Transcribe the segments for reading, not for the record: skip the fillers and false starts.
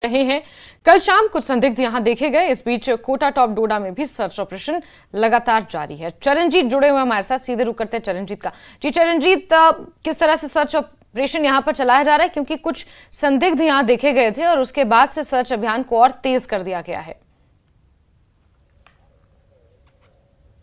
रहे हैं। कल शाम कुछ संदिग्ध यहां देखे गए। इस बीच कोटा टॉप डोडा में भी सर्च ऑपरेशन लगातार जारी है। चरणजीत जुड़े हुए हमारे साथ, सीधे रुक करते हैं चरणजीत का। जी चरणजीत, किस तरह से सर्च ऑपरेशन यहां पर चलाया जा रहा है, क्योंकि कुछ संदिग्ध यहां देखे गए थे और उसके बाद से सर्च अभियान को और तेज कर दिया गया है।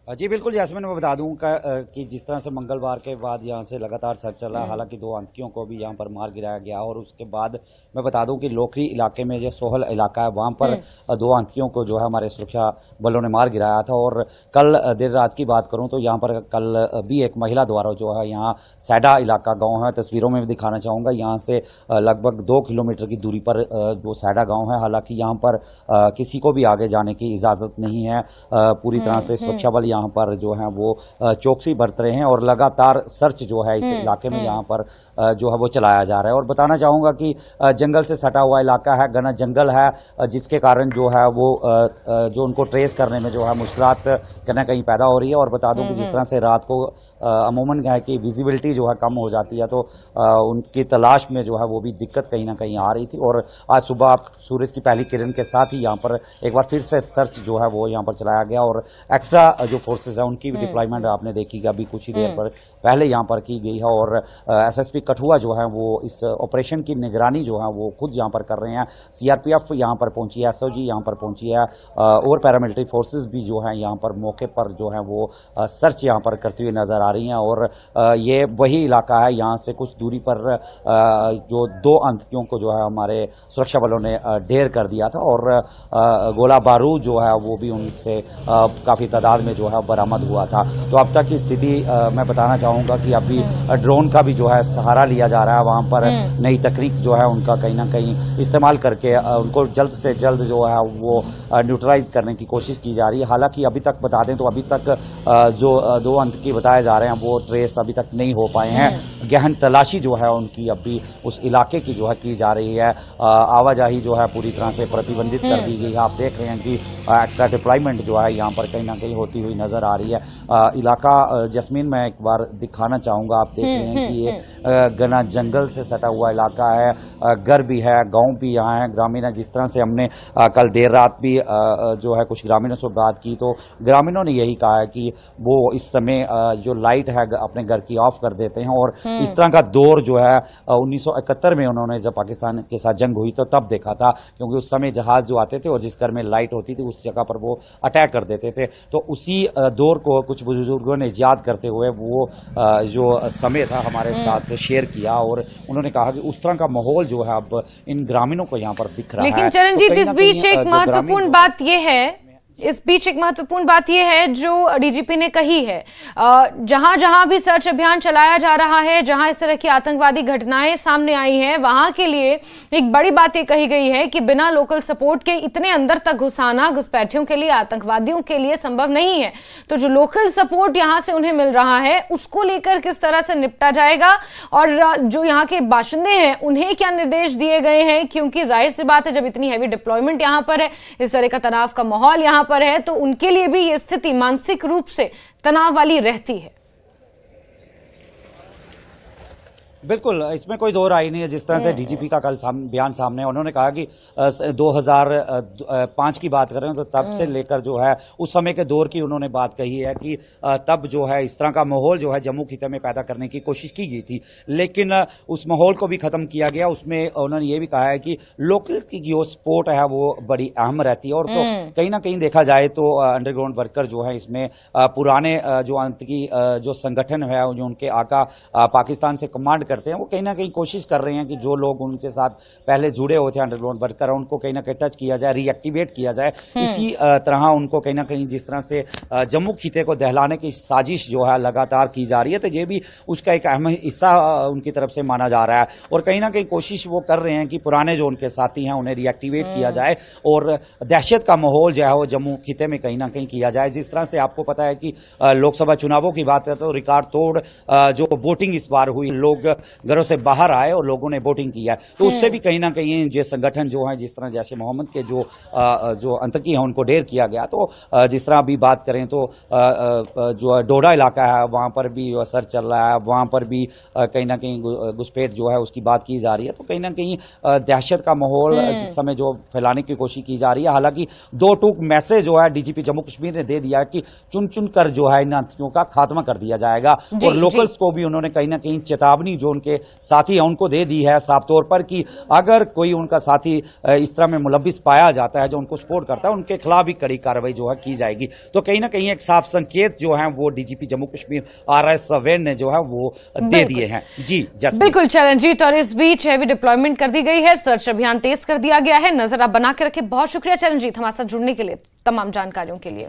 जी बिल्कुल जैस्मिन, मैं बता दूं कि जिस तरह से मंगलवार के बाद यहां से लगातार सर्च चला, हालांकि 2 आतंकियों को भी यहां पर मार गिराया गया और उसके बाद मैं बता दूं कि लोकरी इलाके में जो सोहल इलाका है वहां पर 2 आतंकियों को जो है हमारे सुरक्षा बलों ने मार गिराया था। और कल देर रात की बात करूं तो यहां पर कल भी एक महिला द्वारा जो है यहाँ सैडा इलाका गाँव है, तस्वीरों में भी दिखाना चाहूंगा, यहाँ से लगभग 2 किलोमीटर की दूरी पर जो सैडा गाँव है। हालांकि यहाँ पर किसी को भी आगे जाने की इजाजत नहीं है। पूरी तरह से सुरक्षा बल यहाँ पर जो है वो चौकसी बरत रहे हैं और लगातार सर्च जो है इस इलाके में यहाँ पर जो है वो चलाया जा रहा है। और बताना चाहूंगा कि जंगल से सटा हुआ इलाका है, घना जंगल है, जिसके कारण जो है वो जो उनको ट्रेस करने में जो है मुश्किलात कहीं ना कहीं पैदा हो रही है। और बता दूं कि जिस तरह से रात को अमूमन है कि विजिबिलिटी जो है कम हो जाती है, तो उनकी तलाश में जो है वो भी दिक्कत कहीं ना कहीं आ रही थी। और आज सुबह सूरज की पहली किरण के साथ ही यहाँ पर एक बार फिर से सर्च जो है वो यहाँ पर चलाया गया और एक्स्ट्रा जो फोर्सेज है उनकी भी डिप्लॉयमेंट आपने देखी कि अभी कुछ ही देर पर पहले यहाँ पर की गई है। और एसएसपी कठुआ जो है वो इस ऑपरेशन की निगरानी जो है वो खुद यहाँ पर कर रहे हैं। सीआरपीएफ यहाँ पर पहुंची है, एसओजी यहाँ पर पहुंची है और पैरामिलिट्री फोर्सेज भी जो है यहाँ पर मौके पर जो है वो सर्च यहाँ पर करती हुई नजर आ रही हैं। और ये वही इलाका है, यहाँ से कुछ दूरी पर जो 2 आतंकियों को जो है हमारे सुरक्षा बलों ने ढेर कर दिया था और गोला बारूद जो है वो भी उनसे काफी तादाद में जो है बरामद हुआ था। तो अब तक की स्थिति मैं बताना चाहूंगा कि अभी ड्रोन का भी जो है सहारा लिया जा रहा है। वहां पर नई तकनीक जो है उनका कहीं ना कहीं इस्तेमाल करके उनको जल्द से जल्द जो है वो न्यूट्रलाइज करने की कोशिश की जा रही है। हालांकि अभी तक बता दें तो अभी तक जो 2 आतंकी बताए जा रहे हैं वो ट्रेस अभी तक नहीं हो पाए हैं। गहन तलाशी जो है उनकी अभी उस इलाके की जो है की जा रही है। आवाजाही जो है पूरी तरह से प्रतिबंधित कर दी गई है। आप देख रहे हैं कि एक्स्ट्रा डिप्लॉयमेंट जो है यहाँ पर कहीं ना कहीं होती हुई नजर आ रही है। इलाका जस्मीन मैं एक बार दिखाना चाहूंगा, आप देख रहे हैं कि ये घना जंगल से सटा हुआ इलाका है, घर भी है, गांव भी यहाँ है, ग्रामीण है। जिस तरह से हमने कल देर रात भी जो है कुछ ग्रामीणों से बात की तो ग्रामीणों ने यही कहा है कि वो इस समय जो लाइट है अपने घर की ऑफ कर देते हैं। और इस तरह का दौर जो है 1971 में उन्होंने जब पाकिस्तान के साथ जंग हुई तो तब देखा था, क्योंकि उस समय जहाज जो आते थे और जिस घर में लाइट होती थी उस जगह पर वो अटैक कर देते थे। तो उसी दौर को कुछ बुजुर्गों ने याद करते हुए वो जो समय था हमारे साथ शेयर किया और उन्होंने कहा कि उस तरह का माहौल जो है अब इन ग्रामीणों को यहाँ पर दिख रहा है। लेकिन चरणजीत, इस बीच एक महत्वपूर्ण बात यह है जो डीजीपी ने कही है, जहां जहां भी सर्च अभियान चलाया जा रहा है, जहां इस तरह की आतंकवादी घटनाएं सामने आई हैं, वहां के लिए एक बड़ी बात यह कही गई है कि बिना लोकल सपोर्ट के इतने अंदर तक घुसाना घुसपैठियों के लिए, आतंकवादियों के लिए संभव नहीं है। तो जो लोकल सपोर्ट यहां से उन्हें मिल रहा है उसको लेकर किस तरह से निपटा जाएगा और जो यहाँ के बाशिंदे हैं उन्हें क्या निर्देश दिए गए हैं, क्योंकि जाहिर सी बात है जब इतनी हैवी डिप्लॉयमेंट यहां पर है, इस तरह का तनाव का माहौल यहां पर है, तो उनके लिए भी ये स्थिति मानसिक रूप से तनाव वाली रहती है। बिल्कुल, इसमें कोई दो राय नहीं है। जिस तरह से डीजीपी का कल बयान सामने है, उन्होंने कहा कि 2005 की बात करें तो तब से लेकर जो है उस समय के दौर की उन्होंने बात कही है कि तब जो है इस तरह का माहौल जो है जम्मू खिते में पैदा करने की कोशिश की गई थी, लेकिन उस माहौल को भी खत्म किया गया। उसमें उन्होंने ये भी कहा है कि लोकल की जो सपोर्ट है वो बड़ी अहम रहती है। और तो कहीं ना कहीं देखा जाए तो अंडरग्राउंड वर्कर जो है इसमें पुराने जो आतंकी जो संगठन है, जो उनके आका पाकिस्तान से कमांड करते हैं, वो कहीं ना कहीं कोशिश कर रहे हैं कि जो लोग उनके साथ पहले जुड़े हुए थे अंडरग्राउंड वर्कर, उनको कहीं ना कहीं टच किया जाए, रीएक्टिवेट किया जाए। इसी तरह उनको कहीं ना कहीं जिस तरह से जम्मू खिते को दहलाने की साजिश जो है लगातार की जा रही है, तो ये भी उसका एक अहम हिस्सा उनकी तरफ से माना जा रहा है। और कहीं ना कहीं कोशिश वो कर रहे हैं कि पुराने जो उनके साथी हैं उन्हें रीएक्टिवेट किया जाए और दहशत का माहौल जो है वो जम्मू खिते में कहीं ना कहीं किया जाए। जिस तरह से आपको पता है कि लोकसभा चुनावों की बात है तो रिकॉर्ड तोड़ जो वोटिंग इस बार हुई, लोग घरों से बाहर आए और लोगों ने वोटिंग किया है। तो उससे भी कहीं ना कहीं ये संगठन जो है, जिस तरह जैसे मोहम्मद के जो आतंकी हैं उनको ढेर किया गया, तो जिस तरह अभी बात करें तो जो डोडा इलाका है वहां पर भी सर्च चल रहा है, वहां पर भी कहीं ना कहीं घुसपैठ जो है उसकी बात की जा रही है। तो कहीं ना कहीं दहशत का माहौल जिस समय जो फैलाने की कोशिश की जा रही है। हालांकि दो टूक मैसेज जो है डीजीपी जम्मू कश्मीर ने दे दिया कि चुन चुन कर जो है इन आतंकियों का खात्मा कर दिया जाएगा, और लोकल्स को भी उन्होंने कहीं ना कहीं चेतावनी जो उनके साथी है उनको दे दी है साफ तौर पर कि अगर कोई उनका साथी इस तरह में मुलव्विस पाया जाता है जो उनको सपोर्ट करता है, उनके खिलाफ भी कड़ी कार्रवाई जो है की जाएगी। तो कहीं ना कहीं एक साफ संकेत जो है वो DGP Jammu Kashmir RS seven ने जो है वो दे दिए हैं। जी बिल्कुल चरणजीत, और इस बीच हैवी डिप्लॉयमेंट कर दी गई है, सर्च अभियान तेज कर दिया गया है। नजर आप बना के रखें। बहुत शुक्रिया चरणजीत हमारे साथ जुड़ने के लिए, तमाम जानकारियों के लिए।